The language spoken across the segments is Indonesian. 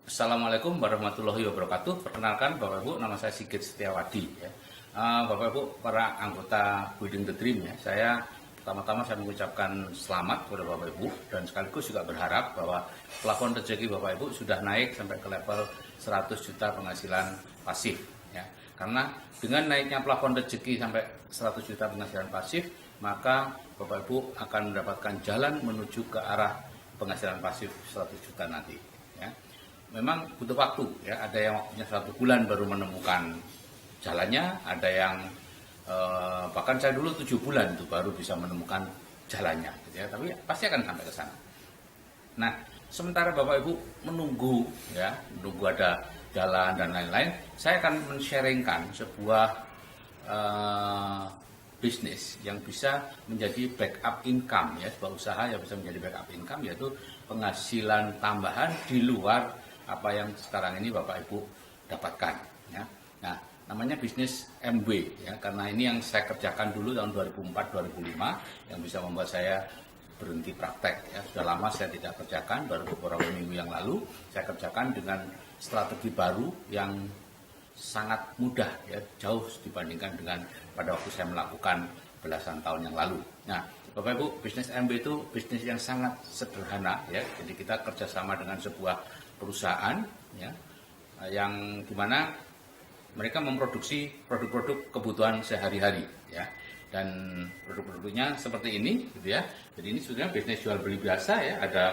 Assalamualaikum warahmatullahi wabarakatuh. Perkenalkan Bapak Ibu, nama saya Sigit Setiawadi. Ya. Bapak Ibu, para anggota Building the Dream, ya. Pertama-tama saya mengucapkan selamat kepada Bapak Ibu dan sekaligus juga berharap bahwa plafon rezeki Bapak Ibu sudah naik sampai ke level 100 juta penghasilan pasif. Ya. Karena dengan naiknya plafon rezeki sampai 100 juta penghasilan pasif, maka Bapak Ibu akan mendapatkan jalan menuju ke arah penghasilan pasif 100 juta nanti. Ya. Memang butuh waktu, ya. Ada yang waktunya 1 bulan baru menemukan jalannya, ada yang bahkan saya dulu 7 bulan itu baru bisa menemukan jalannya, gitu ya. Tapi pasti akan sampai ke sana. Nah, sementara Bapak Ibu menunggu, ya, menunggu ada jalan dan lain-lain, saya akan men-sharingkan sebuah bisnis yang bisa menjadi backup income, ya, sebuah usaha yang bisa menjadi backup income, yaitu penghasilan tambahan di luar apa yang sekarang ini Bapak Ibu dapatkan, ya. Nah, namanya bisnis MW, ya, karena ini yang saya kerjakan dulu tahun 2004-2005 yang bisa membuat saya berhenti praktek, ya. Sudah lama saya tidak kerjakan, baru beberapa minggu yang lalu saya kerjakan dengan strategi baru yang sangat mudah, ya, jauh dibandingkan dengan pada waktu saya melakukan belasan tahun yang lalu. Nah, Bapak Ibu, bisnis MW itu bisnis yang sangat sederhana, ya. Jadi kita kerjasama dengan sebuah perusahaan, ya, yang dimana mereka memproduksi produk-produk kebutuhan sehari-hari, ya, dan produk-produknya seperti ini, gitu ya. Jadi ini sebenarnya bisnis jual beli biasa, ya. Ada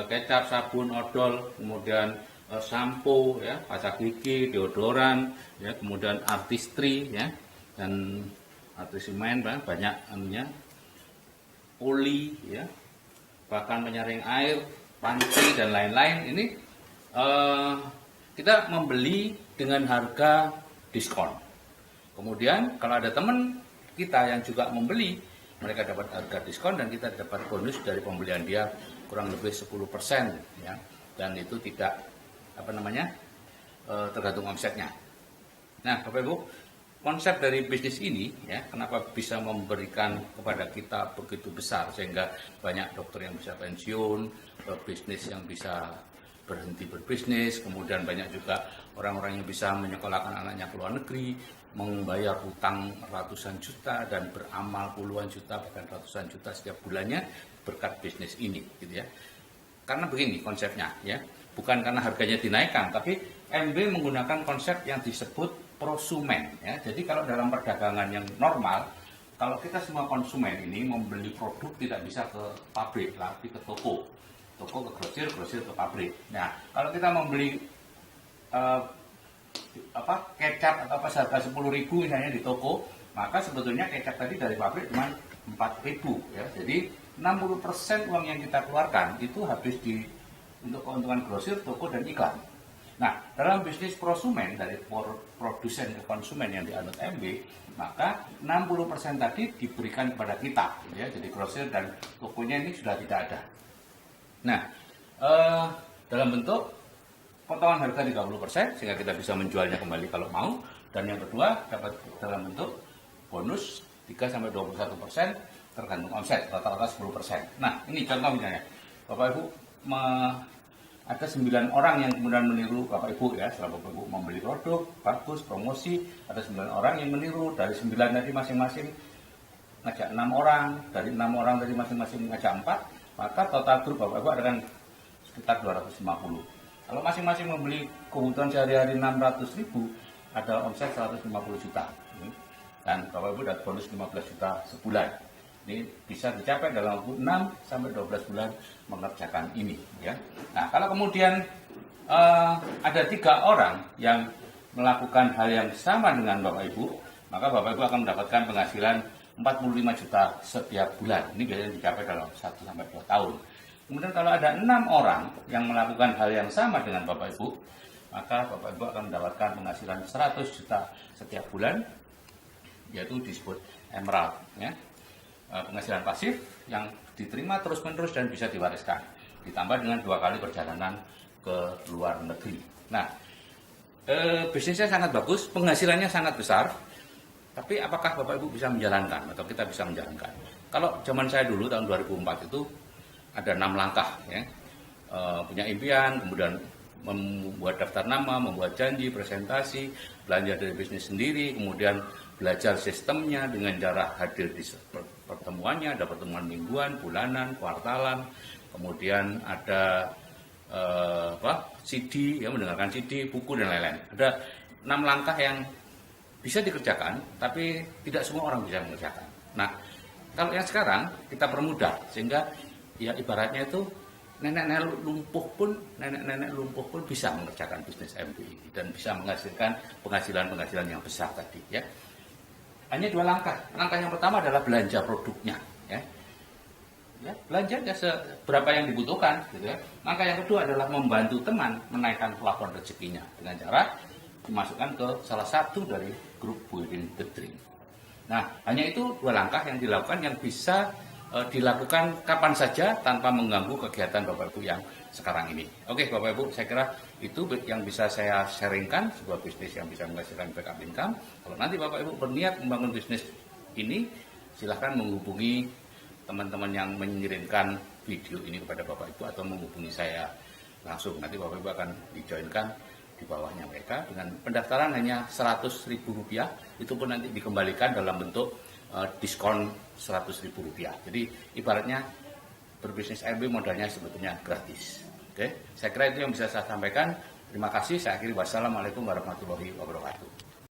kecap, sabun, odol, kemudian sampo, ya, pasta gigi, deodoran, ya, kemudian artistry, ya, dan artisemen, banyak anunya, oli, ya, bahkan penyaring air, panci dan lain-lain. Ini kita membeli dengan harga diskon. Kemudian kalau ada teman kita yang juga membeli, mereka dapat harga diskon dan kita dapat bonus dari pembelian dia kurang lebih 10%, ya. Dan itu tidak tergantung omsetnya. Nah, Bapak Ibu, konsep dari bisnis ini, ya, kenapa bisa memberikan kepada kita begitu besar sehingga banyak dokter yang bisa pensiun, bisnis yang bisa berhenti berbisnis, kemudian banyak juga orang-orang yang bisa menyekolahkan anaknya ke luar negeri, membayar hutang ratusan juta dan beramal puluhan juta bahkan ratusan juta setiap bulannya berkat bisnis ini, gitu ya. Karena begini konsepnya, ya, bukan karena harganya dinaikkan, tapi MB menggunakan konsep yang disebut prosumen, ya. Jadi kalau dalam perdagangan yang normal, kalau kita semua konsumen ini membeli produk tidak bisa ke pabrik, tapi ke toko ke grosir, grosir ke pabrik. Nah, kalau kita membeli kecap atau harga 10.000 misalnya di toko, maka sebetulnya kecap tadi dari pabrik cuma 4.000, ya. Jadi 60% uang yang kita keluarkan itu habis untuk keuntungan grosir, toko dan iklan. Nah, dalam bisnis prosumen dari produsen ke konsumen yang dianut MB, maka 60% tadi diberikan kepada kita, ya. Jadi grosir dan tokonya ini sudah tidak ada. Nah, dalam bentuk potongan harga 30% sehingga kita bisa menjualnya kembali kalau mau, dan yang kedua dapat dalam bentuk bonus 3-21% tergantung omset, rata-rata 10%. Nah, ini contoh misalnya, Bapak Ibu ada 9 orang yang kemudian meniru Bapak Ibu, ya. Setelah Bapak Ibu membeli produk bagus, promosi, ada 9 orang yang meniru. Dari 9 tadi masing-masing ngajak 6 orang, dari 6 orang tadi masing-masing ngajak 4, maka total grup Bapak Ibu ada kan sekitar 250. Kalau masing-masing membeli kebutuhan sehari-hari 600.000, ada omset 150 juta. Dan Bapak Ibu dapat bonus 15 juta sebulan. Ini bisa dicapai dalam waktu 6-12 bulan mengerjakan ini, ya. Nah, kalau kemudian ada 3 orang yang melakukan hal yang sama dengan Bapak Ibu, maka Bapak Ibu akan mendapatkan penghasilan 45 juta setiap bulan. Ini biasanya dicapai dalam 1-2 tahun. Kemudian kalau ada 6 orang yang melakukan hal yang sama dengan Bapak Ibu, maka Bapak Ibu akan mendapatkan penghasilan 100 juta setiap bulan, yaitu disebut emerald, ya. Penghasilan pasif yang diterima terus-menerus dan bisa diwariskan, ditambah dengan 2 kali perjalanan ke luar negeri. Nah, bisnisnya sangat bagus, penghasilannya sangat besar. Tapi apakah Bapak Ibu bisa menjalankan atau kita bisa menjalankan? Kalau zaman saya dulu tahun 2004 itu ada 6 langkah, ya. Punya impian, kemudian membuat daftar nama, membuat janji, presentasi, belanja dari bisnis sendiri, kemudian belajar sistemnya dengan cara hadir di pertemuannya, ada pertemuan mingguan, bulanan, kuartalan, kemudian ada CD, ya, mendengarkan CD, buku, dan lain-lain. Ada 6 langkah yang bisa dikerjakan, tapi tidak semua orang bisa mengerjakan. Nah, kalau yang sekarang kita permudah, sehingga ya ibaratnya itu nenek-nenek lumpuh pun bisa mengerjakan bisnis MBI dan bisa menghasilkan penghasilan yang besar tadi, ya. Hanya 2 langkah. Langkah yang pertama adalah belanja produknya, ya. Ya, belanja seberapa yang dibutuhkan, gitu ya. Langkah yang kedua adalah membantu teman menaikkan plafon rezekinya dengan cara dimasukkan ke salah satu dari grup Building the Dream. Nah, hanya itu 2 langkah yang dilakukan, yang bisa dilakukan kapan saja tanpa mengganggu kegiatan Bapak Ibu yang sekarang ini. Oke Bapak Ibu, saya kira itu yang bisa saya sharingkan, sebuah bisnis yang bisa menghasilkan backup income. Kalau nanti Bapak Ibu berniat membangun bisnis ini, silahkan menghubungi teman-teman yang mengirimkan video ini kepada Bapak Ibu atau menghubungi saya langsung. Nanti Bapak Ibu akan dijoinkan di bawahnya mereka dengan pendaftaran hanya Rp100.000. Itu pun nanti dikembalikan dalam bentuk diskon Rp100.000. Jadi ibaratnya berbisnis MBI modalnya sebetulnya gratis. Oke, saya kira itu yang bisa saya sampaikan. Terima kasih. Saya akhiri. Wassalamualaikum warahmatullahi wabarakatuh.